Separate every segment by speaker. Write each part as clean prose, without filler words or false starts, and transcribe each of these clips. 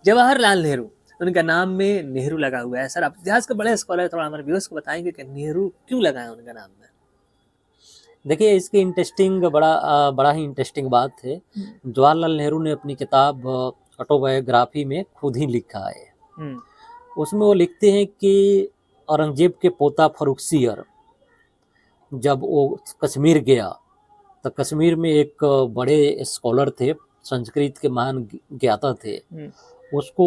Speaker 1: जवाहरलाल नेहरू, उनका नाम में नेहरू लगा हुआ है। सर आप इतिहास के बड़े स्कॉलर, थोड़ा हमारे व्यूअर्स को बताएँगे कि नेहरू क्यों लगा है उनका नाम में?
Speaker 2: देखिए इसकी इंटरेस्टिंग बड़ा ही इंटरेस्टिंग बात है। जवाहरलाल नेहरू ने अपनी किताब ऑटोबायोग्राफी में खुद ही लिखा है। उसमें वो लिखते हैं कि औरंगजेब के पोता फर्रुखसियर जब वो कश्मीर गया तो कश्मीर में एक बड़े स्कॉलर थे, संस्कृत के महान ज्ञाता थे, उसको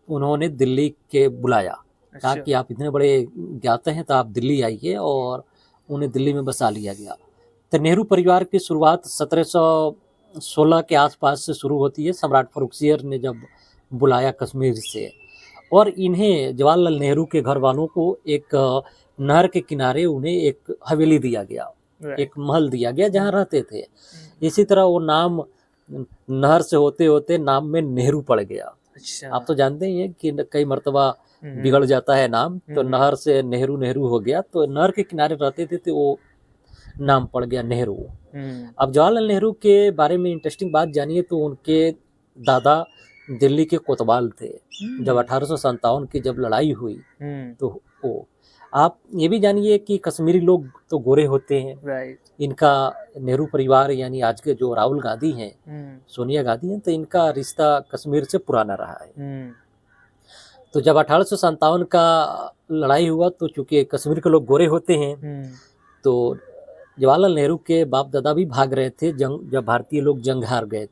Speaker 2: उन्होंने दिल्ली के बुलाया, कहा कि आप इतने बड़े ज्ञाता हैं तो आप दिल्ली आइए, और उन्हें दिल्ली में बसा लिया गया। तो नेहरू परिवार की शुरुआत 1716 के आसपास से शुरू होती है। सम्राट फर्रुखसियर ने जब बुलाया कश्मीर से, और इन्हें जवाहरलाल नेहरू के घर वालों को एक नहर के किनारे उन्हें एक हवेली दिया गया, एक महल दिया गया जहाँ रहते थे। इसी तरह वो नाम नहर से होते होते नाम में नेहरू पड़ गया। आप तो जानते ही हैं कि कई मर्तबा बिगड़ जाता है नाम, तो नहर से नेहरू नेहरू हो गया, तो नहर के किनारे रहते थे तो वो नाम पड़ गया नेहरू। अब जवाहरलाल नेहरू के बारे में इंटरेस्टिंग बात जानिए तो उनके दादा दिल्ली के कोतवाल थे। जब 1857 की जब लड़ाई हुई तो वो, आप ये भी जानिए कि कश्मीरी लोग तो गोरे होते हैं। इनका नेहरू परिवार यानी आज के जो राहुल गांधी हैं, सोनिया गांधी हैं, तो इनका रिश्ता कश्मीर से पुराना रहा है। तो जब 1857 का लड़ाई हुआ तो चूंकि कश्मीर के लोग गोरे होते हैं, तो जवाहरलाल नेहरू के बाप दादा भी भाग रहे थे जब भारतीय लोग जंग हार गए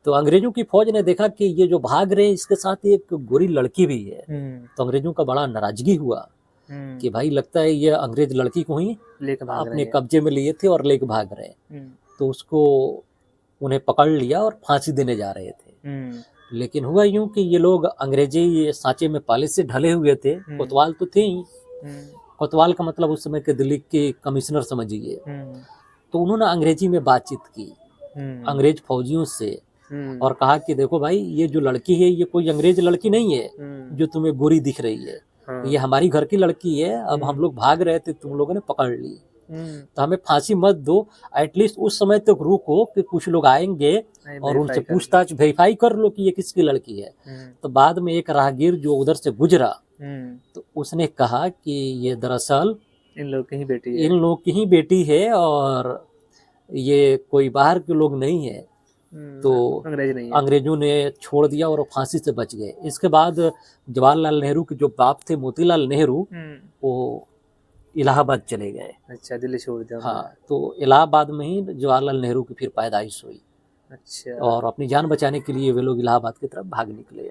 Speaker 2: तो अंग्रेजों की फौज ने देखा कि ये जो भाग रहे हैं इसके साथ एक गोरी लड़की भी है। तो अंग्रेजों का बड़ा नाराजगी हुआ कि भाई लगता है ये अंग्रेज लड़की को ही अपने कब्जे में लिए थे और लेके भाग रहे। तो उसको उन्हें पकड़ लिया और फांसी देने जा रहे थे। लेकिन हुआ यूं कि ये लोग अंग्रेजी सांचे में पहले से ढले हुए थे, कोतवाल तो थे ही। कोतवाल का मतलब उस समय के दिल्ली के कमिश्नर समझिए। तो उन्होंने अंग्रेजी में बातचीत की अंग्रेज फौजियों से, और कहा कि देखो भाई ये जो लड़की है ये कोई अंग्रेज लड़की नहीं है जो तुम्हें गोरी दिख रही है, ये हमारी घर की लड़की है। अब हम लोग भाग रहे थे, तुम लोगों ने पकड़ ली, तो हमें फांसी मत दो, एटलीस्ट उस समय तक रुको कि कुछ लोग आएंगे और उनसे पूछताछ वेरीफाई कर लो कि ये किसकी लड़की है। तो बाद में एक राहगीर जो उधर से गुजरा तो उसने कहा कि ये दरअसल
Speaker 1: इन लोग की
Speaker 2: ही बेटी है और ये कोई बाहर के लोग नहीं है। तो अंग्रेजों ने छोड़ दिया और फांसी से बच गए। इसके बाद जवाहरलाल नेहरू के जो बाप थे मोतीलाल नेहरू, वो इलाहाबाद चले गए।
Speaker 1: अच्छा, दिल्ली छोड़ दिया।
Speaker 2: हाँ, तो इलाहाबाद में ही जवाहरलाल नेहरू की फिर पैदाइश हुई।
Speaker 1: अच्छा,
Speaker 2: और अपनी जान बचाने के लिए वे लोग इलाहाबाद की तरफ भाग निकले।